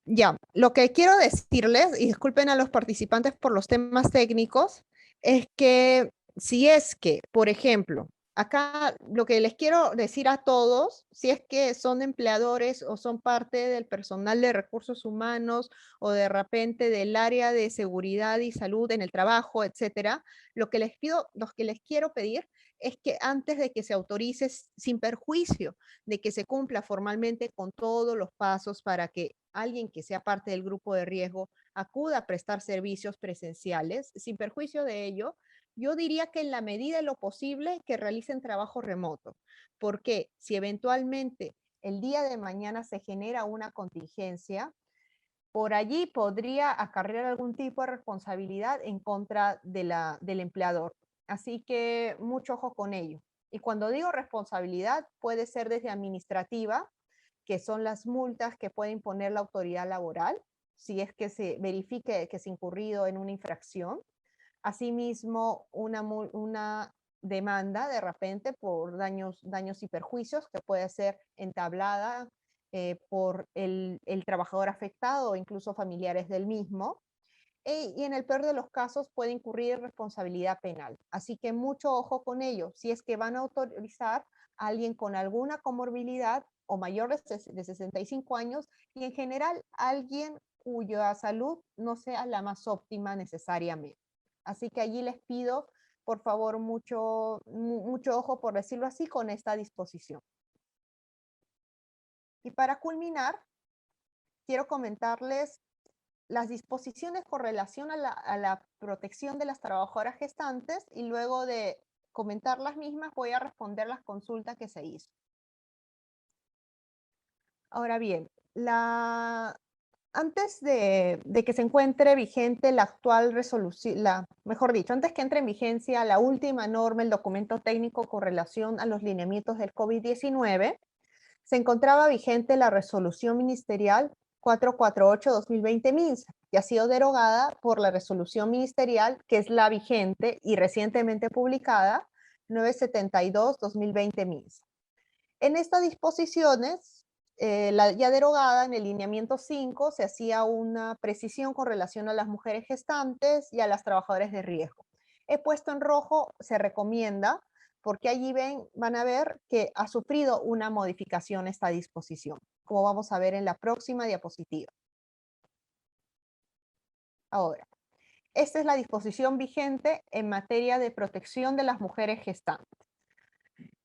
Speaker 3: Ya, lo que quiero decirles, y disculpen a los participantes por los temas técnicos, es que si es que, por ejemplo, acá lo que les quiero decir a todos, si es que son empleadores o son parte del personal de recursos humanos o de repente del área de seguridad y salud en el trabajo, etcétera, lo que les pido, lo que les quiero pedir es que antes de que se autorice, sin perjuicio de que se cumpla formalmente con todos los pasos para que alguien que sea parte del grupo de riesgo acuda a prestar servicios presenciales, sin perjuicio de ello, yo diría que en la medida de lo posible que realicen trabajo remoto, porque si eventualmente el día de mañana se genera una contingencia, por allí podría acarrear algún tipo de responsabilidad en contra del empleador. Así que mucho ojo con ello. Y cuando digo responsabilidad, puede ser desde administrativa, que son las multas que puede imponer la autoridad laboral, si es que se verifique que se ha incurrido en una infracción. Asimismo, una demanda de repente por daños y perjuicios que puede ser entablada por el trabajador afectado o incluso familiares del mismo. Y en el peor de los casos puede incurrir en responsabilidad penal. Así que mucho ojo con ello. Si es que van a autorizar a alguien con alguna comorbilidad o mayor de 65 años y en general alguien cuya salud no sea la más óptima necesariamente. Así que allí les pido, por favor, mucho ojo, por decirlo así, con esta disposición. Y para culminar, quiero comentarles las disposiciones con relación a la protección de las trabajadoras gestantes y luego de comentar las mismas voy a responder las consultas que se hizo. Ahora bien, antes de que se encuentre vigente la actual resolución, mejor dicho, antes que entre en vigencia la última norma, el documento técnico con relación a los lineamientos del COVID-19, se encontraba vigente la resolución ministerial 448-2020 MINSA, que ha sido derogada por la resolución ministerial, que es la vigente y recientemente publicada, 972-2020 MINSA. En estas disposiciones, ya derogada en el lineamiento 5, se hacía una precisión con relación a las mujeres gestantes y a las trabajadoras de riesgo. He puesto en rojo, se recomienda, porque allí van a ver que ha sufrido una modificación esta disposición, como vamos a ver en la próxima diapositiva. Ahora, esta es la disposición vigente en materia de protección de las mujeres gestantes.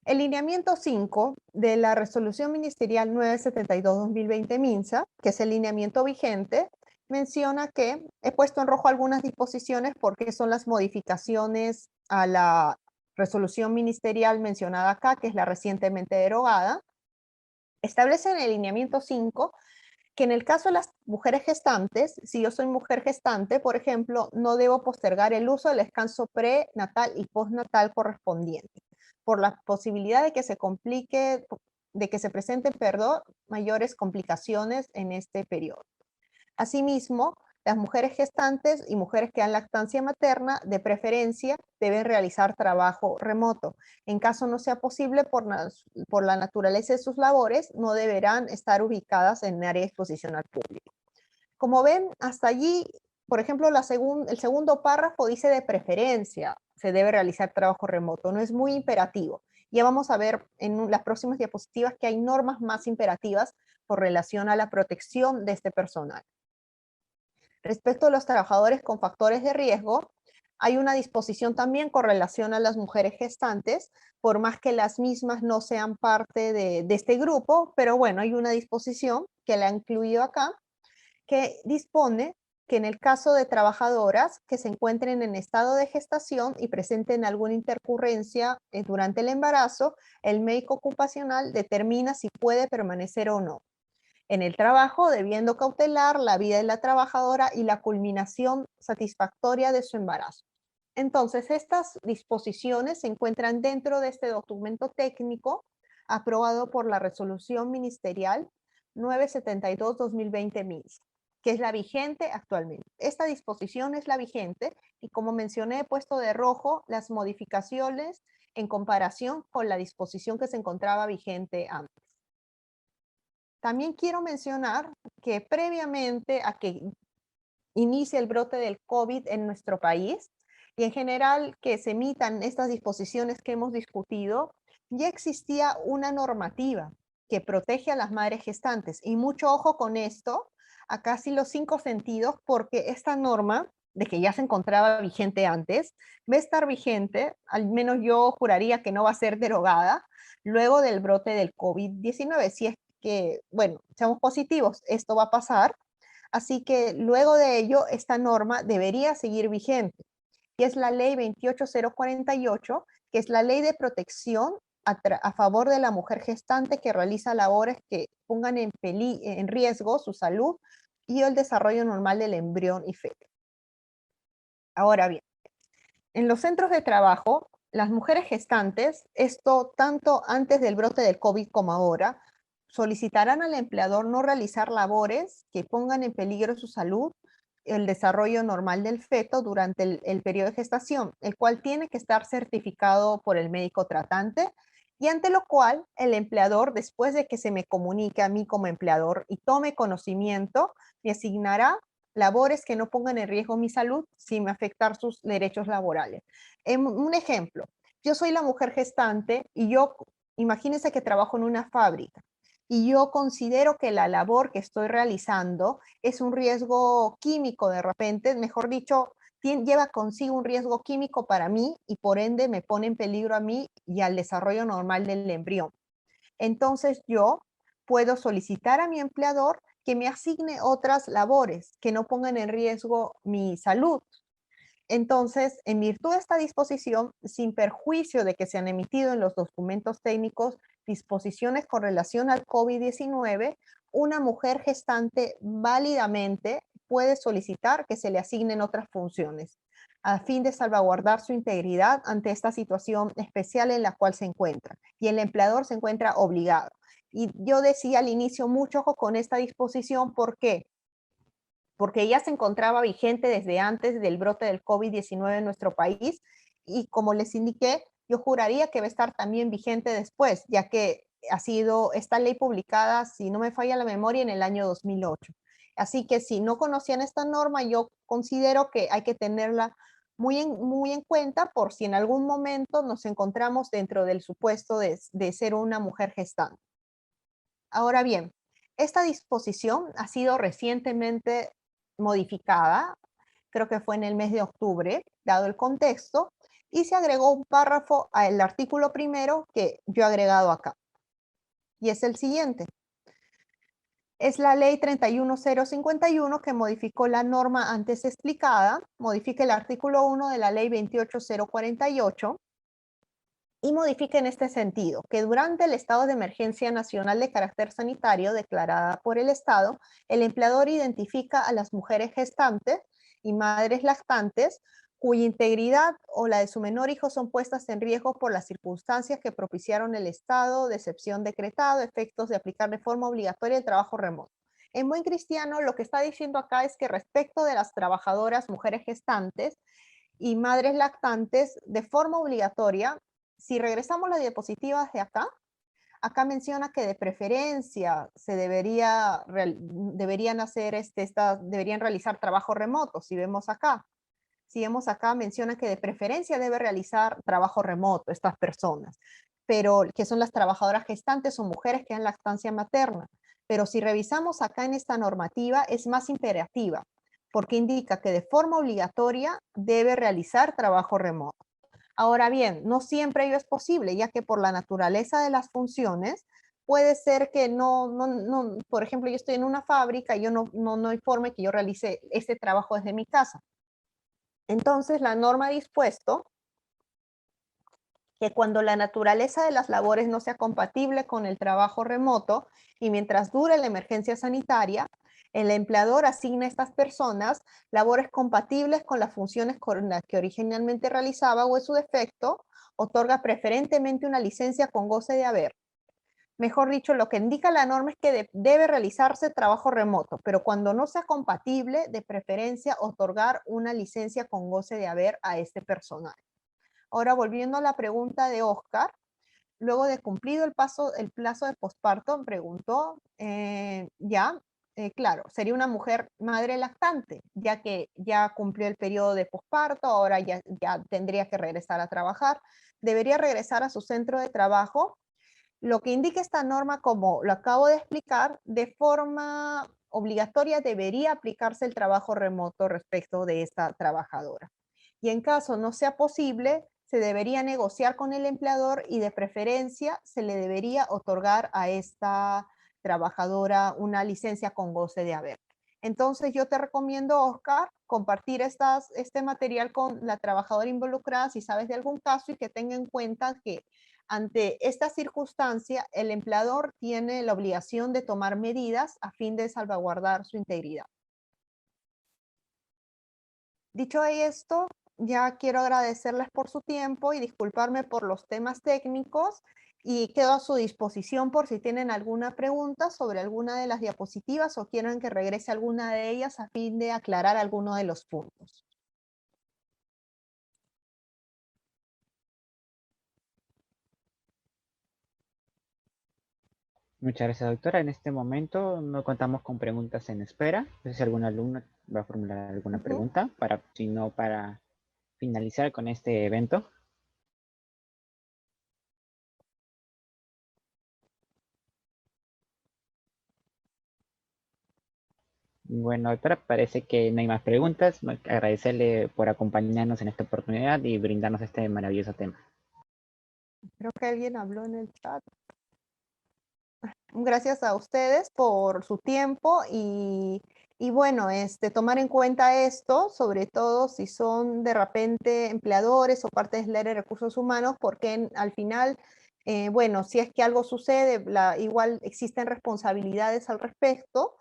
Speaker 3: El lineamiento 5 de la resolución ministerial 972-2020 MINSA, que es el lineamiento vigente, menciona que he puesto en rojo algunas disposiciones porque son las modificaciones a la resolución ministerial mencionada acá, que es la recientemente derogada. Establece en el lineamiento 5 que en el caso de las mujeres gestantes, si yo soy mujer gestante, por ejemplo, no debo postergar el uso del descanso prenatal y postnatal correspondiente, por la posibilidad de que se complique, de que se presenten, mayores complicaciones en este periodo. Asimismo, Las mujeres gestantes y mujeres que dan lactancia materna, de preferencia, deben realizar trabajo remoto. En caso no sea posible por la naturaleza de sus labores, no deberán estar ubicadas en área de exposición al público. Como ven, hasta allí, por ejemplo, el segundo párrafo dice de preferencia se debe realizar trabajo remoto, no es muy imperativo. Ya vamos a ver en las próximas diapositivas que hay normas más imperativas por relación a la protección de este personal. Respecto a los trabajadores con factores de riesgo, hay una disposición también con relación a las mujeres gestantes, por más que las mismas no sean parte de este grupo, pero bueno, hay una disposición que la he incluido acá, que dispone que en el caso de trabajadoras que se encuentren en estado de gestación y presenten alguna intercurrencia durante el embarazo, el médico ocupacional determina si puede permanecer o no en el trabajo, debiendo cautelar la vida de la trabajadora y la culminación satisfactoria de su embarazo. Entonces, estas disposiciones se encuentran dentro de este documento técnico aprobado por la Resolución Ministerial 972-2020 MINSA, que es la vigente actualmente. Esta disposición es la vigente y, como mencioné, he puesto de rojo las modificaciones en comparación con la disposición que se encontraba vigente antes. También quiero mencionar que previamente a que inicie el brote del COVID en nuestro país y en general que se emitan estas disposiciones que hemos discutido, ya existía una normativa que protege a las madres gestantes. Y mucho ojo con esto, a casi los 5 sentidos, porque esta norma, de que ya se encontraba vigente antes, va a estar vigente, al menos yo juraría que no va a ser derogada, luego del brote del COVID-19, si es que, bueno, seamos positivos, esto va a pasar. Así que luego de ello, esta norma debería seguir vigente, y es la ley 28048, que es la ley de protección a favor de la mujer gestante que realiza labores que pongan en riesgo su salud y el desarrollo normal del embrión y feto. Ahora bien, en los centros de trabajo, las mujeres gestantes, esto tanto antes del brote del COVID como ahora, solicitarán al empleador no realizar labores que pongan en peligro su salud, el desarrollo normal del feto durante el periodo de gestación, el cual tiene que estar certificado por el médico tratante, y ante lo cual el empleador, después de que se me comunique a mí como empleador y tome conocimiento, me asignará labores que no pongan en riesgo mi salud sin afectar sus derechos laborales. Un ejemplo, yo soy la mujer gestante y imagínense que trabajo en una fábrica y yo considero que la labor que estoy realizando es un riesgo químico de repente, mejor dicho, lleva consigo un riesgo químico para mí y por ende me pone en peligro a mí y al desarrollo normal del embrión. Entonces yo puedo solicitar a mi empleador que me asigne otras labores que no pongan en riesgo mi salud. Entonces, en virtud de esta disposición, sin perjuicio de que se han emitido en los documentos técnicos disposiciones con relación al COVID-19, una mujer gestante válidamente puede solicitar que se le asignen otras funciones, a fin de salvaguardar su integridad ante esta situación especial en la cual se encuentra, y el empleador se encuentra obligado. Y yo decía al inicio, mucho ojo con esta disposición, ¿por qué? Porque ya se encontraba vigente desde antes del brote del COVID-19 en nuestro país, y como les indiqué, yo juraría que va a estar también vigente después, ya que ha sido esta ley publicada, si no me falla la memoria, en el año 2008. Así que si no conocían esta norma, yo considero que hay que tenerla muy en cuenta por si en algún momento nos encontramos dentro del supuesto de ser una mujer gestante. Ahora bien, esta disposición ha sido recientemente modificada, creo que fue en el mes de octubre, dado el contexto, y se agregó un párrafo al artículo primero que yo he agregado acá. Y es el siguiente. Es la ley 31051 que modificó la norma antes explicada, modifica el artículo 1 de la ley 28048 y modifica en este sentido, que durante el estado de emergencia nacional de carácter sanitario declarada por el Estado, el empleador identifica a las mujeres gestantes y madres lactantes cuya integridad o la de su menor hijo son puestas en riesgo por las circunstancias que propiciaron el estado de excepción decretado, efectos de aplicar de forma obligatoria el trabajo remoto. En buen cristiano, lo que está diciendo acá es que respecto de las trabajadoras, mujeres gestantes y madres lactantes, de forma obligatoria, si regresamos las diapositivas de acá, acá menciona que de preferencia se deberían hacer deberían realizar trabajo remoto. Si vemos acá, menciona que de preferencia debe realizar trabajo remoto estas personas, pero que son las trabajadoras gestantes o mujeres que dan lactancia materna. Pero si revisamos acá en esta normativa, es más imperativa, porque indica que de forma obligatoria debe realizar trabajo remoto. Ahora bien, no siempre ello es posible, ya que por la naturaleza de las funciones, puede ser que por ejemplo, yo estoy en una fábrica y yo no hay forma que yo realice este trabajo desde mi casa. Entonces, la norma ha dispuesto que cuando la naturaleza de las labores no sea compatible con el trabajo remoto y mientras dure la emergencia sanitaria, el empleador asigna a estas personas labores compatibles con las funciones con las que originalmente realizaba o en su defecto, otorga preferentemente una licencia con goce de haber. Mejor dicho, lo que indica la norma es que debe realizarse trabajo remoto, pero cuando no sea compatible, de preferencia otorgar una licencia con goce de haber a este personal. Ahora, volviendo a la pregunta de Oscar, luego de cumplido el plazo de posparto, preguntó, claro, sería una mujer madre lactante, ya que ya cumplió el periodo de posparto, ahora ya tendría que regresar a trabajar, debería regresar a su centro de trabajo. Lo que indica esta norma, como lo acabo de explicar, de forma obligatoria debería aplicarse el trabajo remoto respecto de esta trabajadora. Y en caso no sea posible, se debería negociar con el empleador y de preferencia se le debería otorgar a esta trabajadora una licencia con goce de haber. Entonces yo te recomiendo, Oscar, compartir este material con la trabajadora involucrada si sabes de algún caso y que tenga en cuenta que ante esta circunstancia el empleador tiene la obligación de tomar medidas a fin de salvaguardar su integridad. Dicho esto, ya quiero agradecerles por su tiempo y disculparme por los temas técnicos y quedo a su disposición por si tienen alguna pregunta sobre alguna de las diapositivas o quieren que regrese alguna de ellas a fin de aclarar alguno de los puntos.
Speaker 4: Muchas gracias, doctora. En este momento no contamos con preguntas en espera. No sé si algún alumno va a formular alguna pregunta, si no, para finalizar con este evento. Bueno, doctora, parece que no hay más preguntas. Agradecerle por acompañarnos en esta oportunidad y brindarnos este maravilloso tema.
Speaker 3: Creo que alguien habló en el chat. Gracias a ustedes por su tiempo y bueno, tomar en cuenta esto, sobre todo si son de repente empleadores o partes del área de recursos humanos, porque al final, bueno, si es que algo sucede, igual existen responsabilidades al respecto.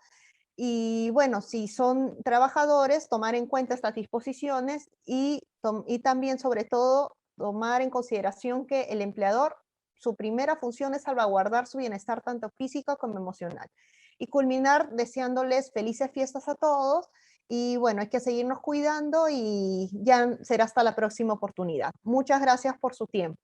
Speaker 3: Y bueno, si son trabajadores, tomar en cuenta estas disposiciones y también, sobre todo, tomar en consideración que el empleador, su primera función es salvaguardar su bienestar tanto físico como emocional. Y culminar deseándoles felices fiestas a todos. Y bueno, hay que seguirnos cuidando y ya será hasta la próxima oportunidad. Muchas gracias por su tiempo.